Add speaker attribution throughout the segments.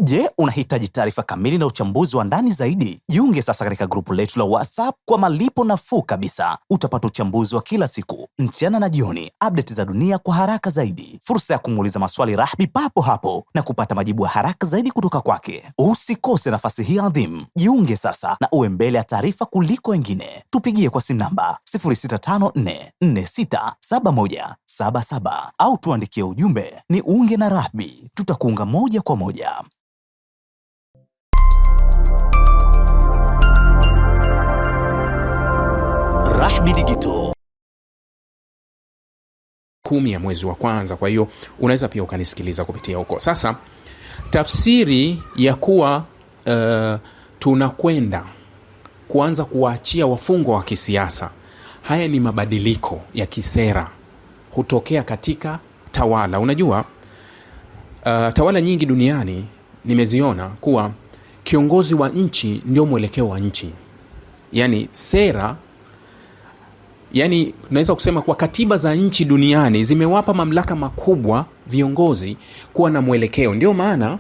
Speaker 1: Je, unahitaji taarifa kamili na uchambuzi wa ndani zaidi? Jiunge sasa katika grupu letu la WhatsApp kwa malipo nafuu kabisa. Utapata uchambuzi wa kila siku, mchana na jioni, update za dunia kwa haraka zaidi, fursa ya kumuuliza maswali Rahby papo hapo na kupata majibu ya haraka zaidi kutoka kwake. Usikose nafasi hii adhimu. Jiunge sasa na uwe mbele ya taarifa kuliko wengine. Tupigie kwa simu namba 0654467177 au tuandikie ujumbe ni unge na Rahby. Tutakuunga moja kwa moja. Rahby Digital
Speaker 2: 10 ya mwezi wa kwanza. Kwa hiyo unaweza pia ukanisikiliza kupitia huko. Sasa tafsiri ya kuwa tunakwenda kuanza kuwaachia wafungwa wa kisiasa, haya ni mabadiliko ya kisera hutokea katika tawala. Unajua tawala nyingi duniani nimeziona kuwa kiongozi wa nchi ndio mwelekeo wa nchi. Yani sera, yani naweza kusema kwa katiba za nchi duniani zimewapa mamlaka makubwa viongozi kuwa na mwelekeo. Ndio maana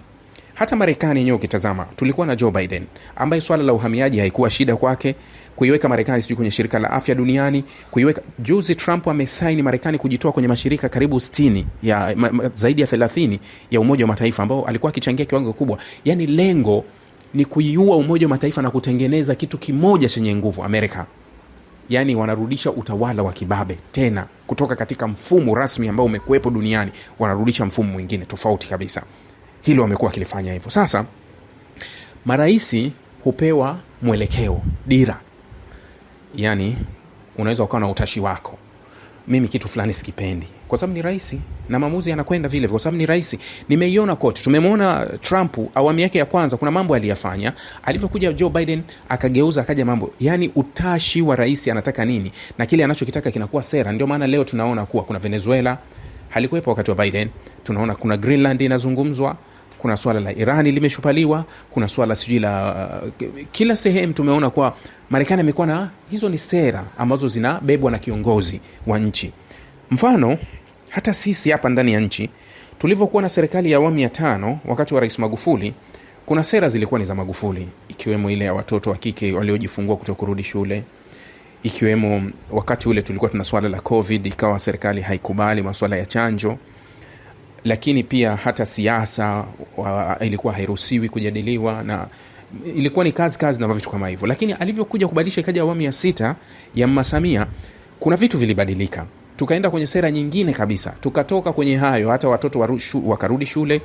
Speaker 2: hata Marekani yenyewe ukitazama, tulikuwa na Joe Biden ambaye swala la uhamiaji haikuwa shida kwake, kuiweka Marekani sijui kwenye shirika la afya duniani, kuiweka. Juzi Trump amesaini Marekani kujitoa kwenye mashirika karibu 60 ya zaidi ya 30 ya Umoja wa Mataifa ambao alikuwa akichangia kiwango kikubwa. Yani lengo ni kuiua Umoja wa Mataifa na kutengeneza kitu kimoja chenye nguvu, Amerika. Yani wanarudisha utawala wa kibabe tena kutoka katika mfumo rasmi ambao umekuwepo duniani, wanarudisha mfumo mwingine tofauti kabisa. Hilo wamekuwa kilifanya hivyo. Sasa maraisi hupewa mwelekeo, dira. Yani unaweza ukawa na utashi wako, mimi kitu fulani sikipendi, kwa sababu ni raisi na maamuzi yanakwenda vile kwa sababu ni raisi. Nimeiona kote. Tumemwona Trump awamu yake ya kwanza, kuna mambo aliyafanya. Alivyokuja Joe Biden akageuza, akaja mambo. Yani utashi wa raisi anataka nini na kile anachokitaka kinakuwa sera. Ndio maana leo tunaona kuwa kuna Venezuela, halikuwepo wakati wa Biden. Tunaona kuna Greenland inazungumzwa, kuna swala la Irani limeshupaliwa, kuna swala sijui la kila sehemu. Tumeona kwa Marekani amekuwa na hizo ni sera ambazo zinabebwa na kiongozi wa nchi. Mfano hata sisi hapa ndani ya nchi tulivyokuwa na serikali ya awamu ya 5 wakati wa Rais Magufuli, kuna sera zilikuwa ni za Magufuli, ikiwemo ile ya watoto wa kike waliojifungua kutokurudi shule, ikiwemo wakati ule tulikuwa tuna swala la COVID, ikawa serikali haikubali masuala ya chanjo. Lakini pia hata siasa ilikuwa hairuhusiwi kujadiliwa, na ilikuwa ni kazi na vitu kama hivyo. Lakini alivyokuja kubadilisha ikaja awamu ya 6 ya Mama Samia, kuna vitu vilibadilika. Tukaenda kwenye sera nyingine kabisa. Tukatoka kwenye hayo, hata watoto wakarudi shule,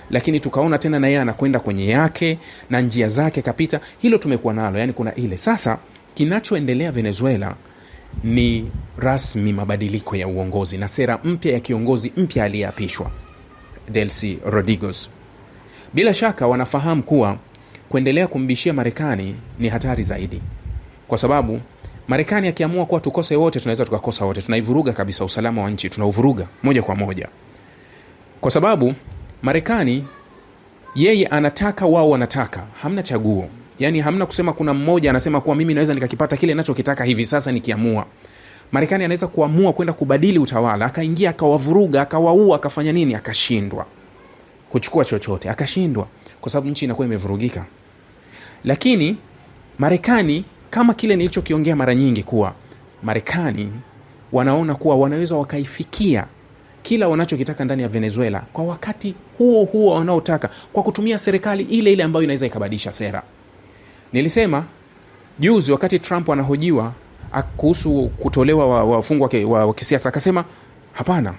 Speaker 2: lakini tukaona tena na yeye anakwenda kwenye yake na njia zake kapita. Hilo tumekuwa nalo, yani kuna ile. Sasa kinachoendelea Venezuela ni rasmi mabadiliko ya uongozi na sera mpya ya kiongozi mpya aliyeapishwa, Delcy Rodriguez. Bila shaka wanafahamu kuwa kuendelea kumbishia Marekani ni hatari zaidi, kwa sababu Marekani akiamua kuwa tukose wote, tunaweza tukakosa wote. Tunaivuruga kabisa usalama wa nchi, tunauvuruga moja kwa moja, kwa sababu Marekani yeye anataka, wao wanataka, hamna chaguo. Yani hamna kusema kuna mmoja anasema kuwa mimi naweza nikakipata kile ninachokitaka hivi sasa nikiamua. Marekani anaweza kuamua kwenda kubadili utawala, akaingia akawavuruga, akawaua, akafanya nini, akashindwa kuchukua chochote, akashindwa kwa sababu nchi inakuwa imevurugika. Lakini Marekani, kama kile nilichokiongea mara nyingi, kuwa Marekani wanaona kuwa wanaweza wakaifikia kila wanachokitaka ndani ya Venezuela kwa wakati huo huo wanaotaka, kwa kutumia serikali ile ile ambayo inaweza ikabadilisha sera. Nilisema juzi wakati Trump anahojiwa kuhusu kutolewa wafungwa wa kisiasa, akasema hapana,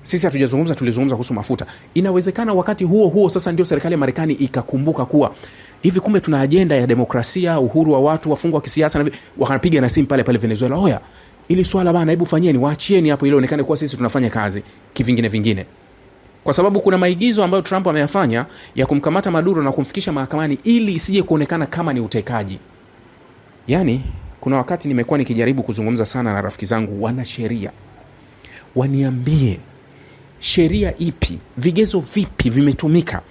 Speaker 2: sisi hatujazungumza, tulizungumza kuhusu mafuta. Inawezekana wakati huo huo sasa ndio serikali ya Marekani ikakumbuka kuwa hivi kumbe tuna agenda ya demokrasia, uhuru wa watu, wafungwa wa kisiasa, na wakapiga na simu pale Venezuela, oya, ili swala bana, hebu fanyeni, waachieni hapo, ile onekane kuwa sisi tunafanya kazi kivingine. Kwa sababu kuna maigizo ambayo Trump ameyafanya ya kumkamata Maduro na kumfikisha mahakamani ili isije kuonekana kama ni utekaji. Yani kuna wakati nimekuwa nikijaribu kuzungumza sana na rafiki zangu wana sheria, waniambie sheria ipi, vigezo vipi vimetumika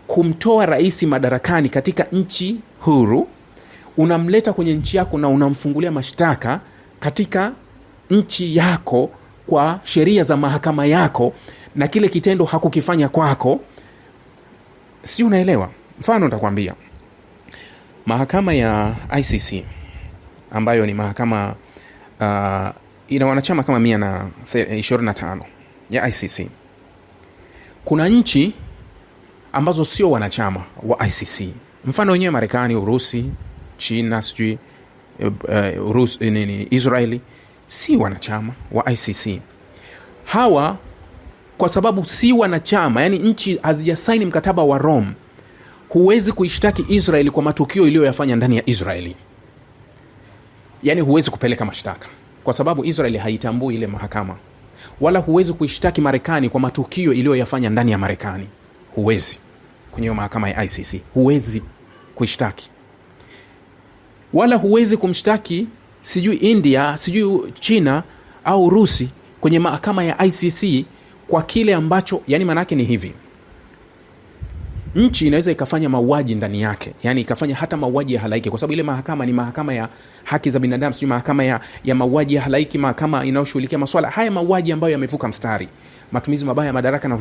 Speaker 2: kumtoa rais madarakani katika nchi huru, unamleta kwenye nchi yako na unamfungulia mashtaka katika nchi yako kwa sheria za mahakama yako, na kile kitendo hakukifanya kwako. Si unaelewa? Mfano nitakwambia. Mahakama ya ICC ambayo ni mahakama ina wanachama kama 125 ya ICC. Kuna nchi ambazo sio wanachama wa ICC. Mfano wenyewe Marekani, Urusi, China, sijui Israeli si wanachama wa ICC. Hawa kwa sababu si wanachama, yani nchi hazijasaini mkataba wa Rome, huwezi kuishtaki Israeli kwa matukio iliyoyafanya ndani ya Israeli. Yani huwezi kupeleka mashtaka kwa sababu Israeli haitambui ile mahakama. Wala huwezi kuishtaki Marekani kwa matukio iliyoyafanya ndani ya Marekani. Huwezi. Kwenye mahakama ya ICC huwezi kuishtaki. Wala huwezi kumshtaki sijui India, sijui China au Urusi kwenye mahakama ya ICC kwa kile ambacho, yani manake ni hivi. Nchi inaweza ikafanya mauaji ndani yake, yani ikafanya hata mauaji ya halaiki, kwa sababu ile mahakama ni mahakama ya haki za binadamu, sio mahakama ya mauaji ya halaiki, mahakama inayoshughulikia masuala haya mauaji ambayo yamevuka mstari, matumizi mabaya ya madaraka na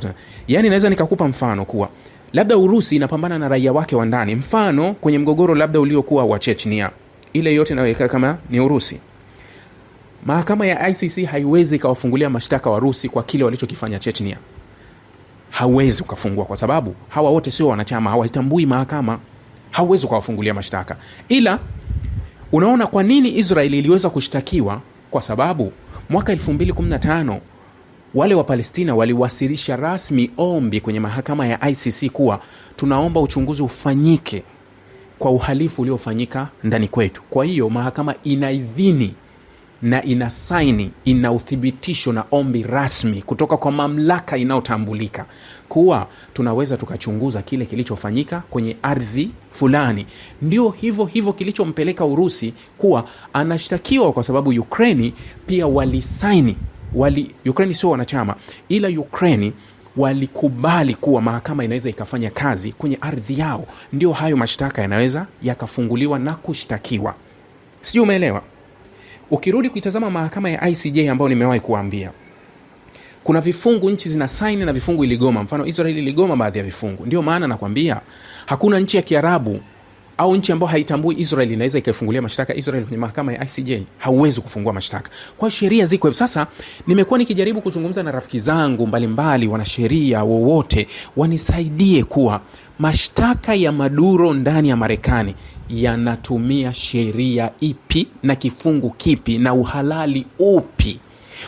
Speaker 2: yani. Naweza nikakupa mfano kuwa labda Urusi inapambana na raia wake wa ndani, mfano kwenye mgogoro labda uliokuwa wa Chechnya, ile yote inayoelekea kama ni Urusi. Mahakama ya ICC haiwezi kawafungulia mashtaka wa Urusi kwa kile walichokifanya Chechnya. Hauwezi ukafungua kwa sababu hawa wote sio wanachama, hawatambui mahakama. Hauwezi ukawafungulia mashtaka. Ila unaona kwa nini Israeli iliweza kushtakiwa? Kwa sababu mwaka 2015 wale wa Palestina waliwasilisha rasmi ombi kwenye mahakama ya ICC kuwa tunaomba uchunguzi ufanyike kwa uhalifu uliofanyika ndani kwetu. Kwa hiyo mahakama inaidhini na inasaini, ina uthibitisho na ombi rasmi kutoka kwa mamlaka inayotambulika kuwa tunaweza tukachunguza kile kilichofanyika kwenye ardhi fulani. Ndio hivyo kilichompeleka Urusi kuwa anashtakiwa, kwa sababu Ukraini pia walisaini. Ukraini sio wanachama, ila Ukraini walikubali kuwa mahakama inaweza ikafanya kazi kwenye ardhi yao. Ndio hayo mashtaka yanaweza yakafunguliwa na kushtakiwa. Sio, umeelewa? Ukirudi kuitazama mahakama ya ICJ ambayo nimewahi kuambia, kuna vifungu nchi zina sign na vifungu iligoma. Mfano Israeli iligoma baadhi ya vifungu. Ndio maana nakwambia hakuna nchi ya Kiarabu au nchi ambayo haitambui Israeli inaweza ikaifungulia mashtaka Israeli kwenye mahakama ya ICJ. Hauwezi kufungua mashtaka. Kwa sheria ziko hivi. Sasa nimekuwa nikijaribu kuzungumza na rafiki zangu mbalimbali, wanasheria wowote, wanisaidie kuwa mashtaka ya Maduro ndani ya Marekani yanatumia sheria ipi na kifungu kipi na uhalali upi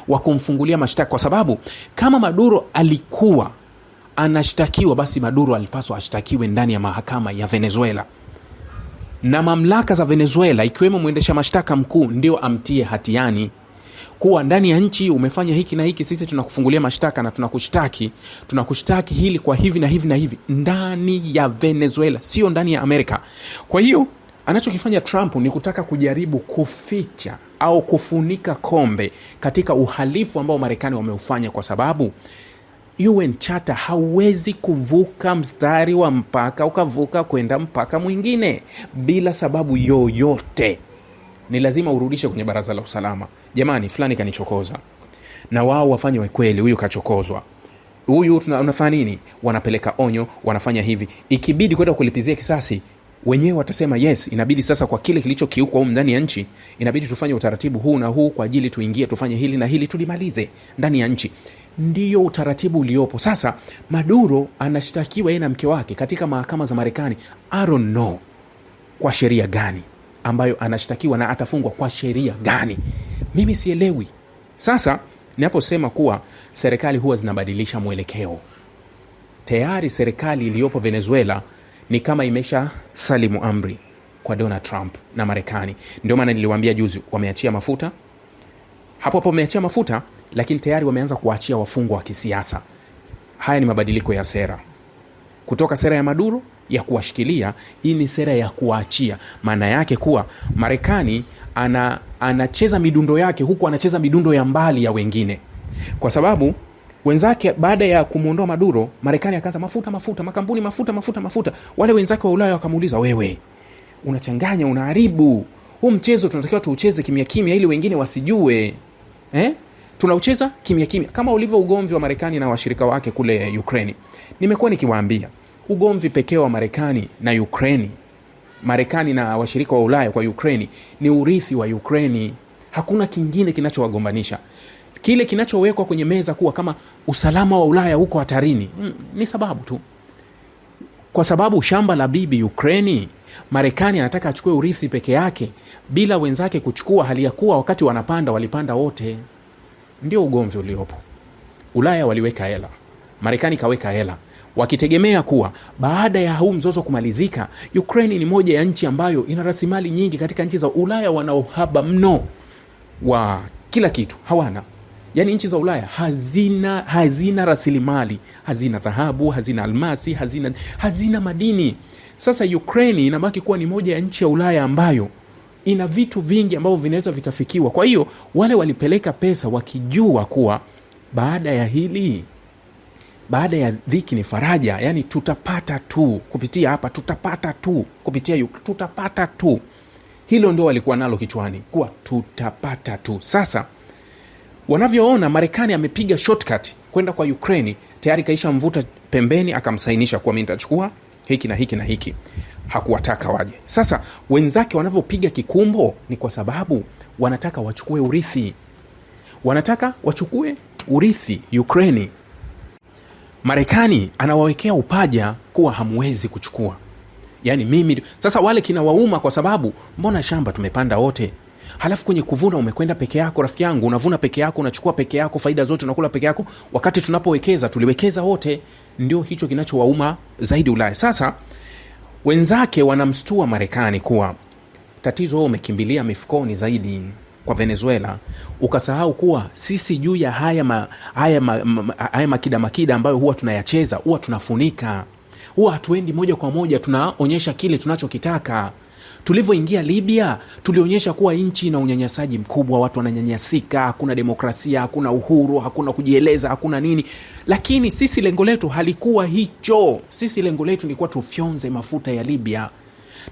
Speaker 2: wa kumfungulia mashtaka. Kwa sababu kama Maduro alikuwa anashtakiwa, basi Maduro alipaswa ashtakiwe ndani ya mahakama ya Venezuela, na mamlaka za Venezuela ikiwemo mwendesha mashtaka mkuu ndio amtie hatiani kuwa ndani ya nchi umefanya hiki na hiki, sisi tunakufungulia mashtaka na tunakushtaki hili kwa hivi na hivi na hivi, ndani ya Venezuela, sio ndani ya Amerika. Kwa hiyo anachokifanya Trump ni kutaka kujaribu kuficha au kufunika kombe katika uhalifu ambao Marekani wameufanya, kwa sababu UN Charter hauwezi kuvuka mstari wa mpaka ukavuka kwenda mpaka mwingine bila sababu yoyote. Ni lazima urudishe kwenye baraza la usalama, jamani fulani kanichokoza, na wao wafanye kweli huyu kachokozwa, huyu tunafanya nini, wanapeleka onyo, wanafanya hivi. Ikibidi kwenda kulipizia kisasi, wenyewe watasema yes, inabidi sasa kwa kile kilichokiukwa huko ndani ya nchi, inabidi tufanye utaratibu huu na huu kwa ajili tuingie tufanye hili na hili tulimalize ndani ya nchi. Ndiyo utaratibu uliopo. Sasa Maduro anashtakiwa yeye na mke wake katika mahakama za Marekani. I don't know kwa sheria gani ambayo anashtakiwa na atafungwa kwa sheria gani, mimi sielewi. Sasa ninaposema kuwa serikali huwa zinabadilisha mwelekeo, tayari serikali iliyopo Venezuela ni kama imesha salimu amri kwa Donald Trump na Marekani. Ndio maana niliwaambia juzi wameachia mafuta, hapo wameachia mafuta, lakini tayari wameanza kuachia wafungwa wa kisiasa. Haya ni mabadiliko ya sera, kutoka sera ya Maduro ya kuwashikilia, hii ni sera ya kuachia. Maana yake kuwa Marekani anacheza midundo yake huku anacheza midundo ya mbali ya wengine, kwa sababu wenzake baada ya kumuondoa Maduro, Marekani akaanza mafuta, makampuni mafuta. Wale wenzake wa Ulaya wakamuuliza, wewe unachanganya, unaharibu huu mchezo, tunatakiwa tuucheze kimya kimya ili wengine wasijue. Tunaucheza kimya kimya, kama ulivyo ugomvi wa Marekani na washirika wake kule Ukraine. Nimekuwa nikiwaambia Ugomvi pekee wa Marekani na Ukraine, Marekani na washirika wa Ulaya kwa Ukraine ni urithi wa Ukraine. Hakuna kingine kinachowagombanisha. Kile kinachowekwa kwenye meza kuwa kama usalama wa Ulaya huko hatarini, ni sababu tu. Kwa sababu shamba la bibi Ukraine, Marekani anataka achukue urithi peke yake bila wenzake kuchukua, hali ya kuwa wakati wanapanda walipanda wote. Ndio ugomvi uliopo. Ulaya waliweka hela, Marekani kaweka hela, wakitegemea kuwa baada ya huu mzozo kumalizika, Ukraine ni moja ya nchi ambayo ina rasilimali nyingi katika nchi za Ulaya. Wana uhaba mno wa kila kitu, hawana. Yani nchi za Ulaya hazina rasilimali, hazina dhahabu, hazina almasi, hazina madini. Sasa Ukraine inabaki kuwa ni moja ya nchi ya Ulaya ambayo ina vitu vingi ambavyo vinaweza vikafikiwa. Kwa hiyo wale walipeleka pesa wakijua kuwa baada ya hili, baada ya dhiki ni faraja. Yani tutapata tu kupitia hapa, tutapata tu kupitia tutapata tu. Hilo ndio walikuwa nalo kichwani, kuwa tutapata tu. Sasa wanavyoona Marekani amepiga shortcut kwenda kwa Ukraine, tayari kaisha mvuta pembeni, akamsainisha kwa mimi nitachukua hiki na hiki na hiki. Hakuwataka waje. Sasa wenzake wanavyopiga kikumbo ni kwa sababu wanataka wachukue urithi. Wanataka wachukue urithi Ukraine. Marekani anawawekea upaja kuwa hamwezi kuchukua. Yani mimi sasa, wale kinawauma kwa sababu mbona shamba tumepanda wote, halafu kwenye kuvuna umekwenda peke yako. Rafiki yangu, unavuna peke yako, unachukua peke yako, faida zote unakula peke yako, wakati tunapowekeza tuliwekeza wote. Ndio hicho kinachowauma zaidi Ulaya. Sasa wenzake wanamstua Marekani kuwa tatizo wewe umekimbilia mifukoni zaidi kwa Venezuela, ukasahau kuwa sisi juu ya haya makida ambayo huwa tunayacheza, huwa tunafunika, huwa hatuendi moja kwa moja tunaonyesha kile tunachokitaka. Tulivyoingia Libya tulionyesha kuwa nchi ina unyanyasaji mkubwa, watu wananyanyasika, hakuna demokrasia, hakuna uhuru, hakuna kujieleza, hakuna nini. Lakini sisi lengo letu halikuwa hicho. Sisi lengo letu lilikuwa tufyonze mafuta ya Libya,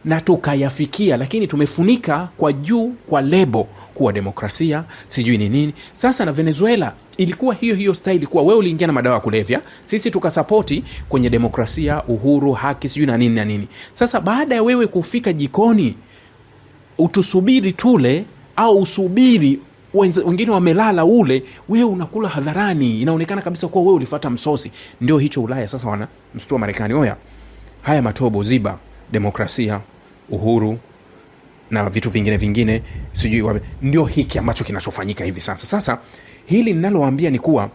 Speaker 2: na tukayafikia, lakini tumefunika kwa juu kwa lebo kuwa demokrasia, sijui ni nini. Sasa na Venezuela ilikuwa hiyo style, kuwa wewe uliingia na madawa ya kulevya, sisi tukasapoti kwenye demokrasia, uhuru, haki, sijui na nini na nini. Sasa baada ya wewe kufika jikoni, utusubiri tule au usubiri wengine wamelala ule, wewe unakula hadharani, inaonekana kabisa kuwa wewe ulifuata msosi. Ndio hicho Ulaya sasa wana mstua Marekani. Oya, haya matobo ziba demokrasia, uhuru na vitu vingine sijui ndio hiki ambacho kinachofanyika hivi sasa. Sasa hili ninalowaambia ni kuwa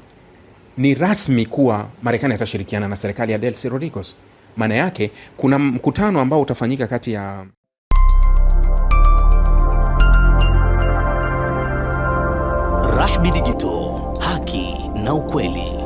Speaker 2: ni rasmi kuwa Marekani atashirikiana na serikali ya Delcy Rodriguez. Maana yake kuna mkutano ambao utafanyika kati ya
Speaker 1: Rahby Digital, haki na ukweli.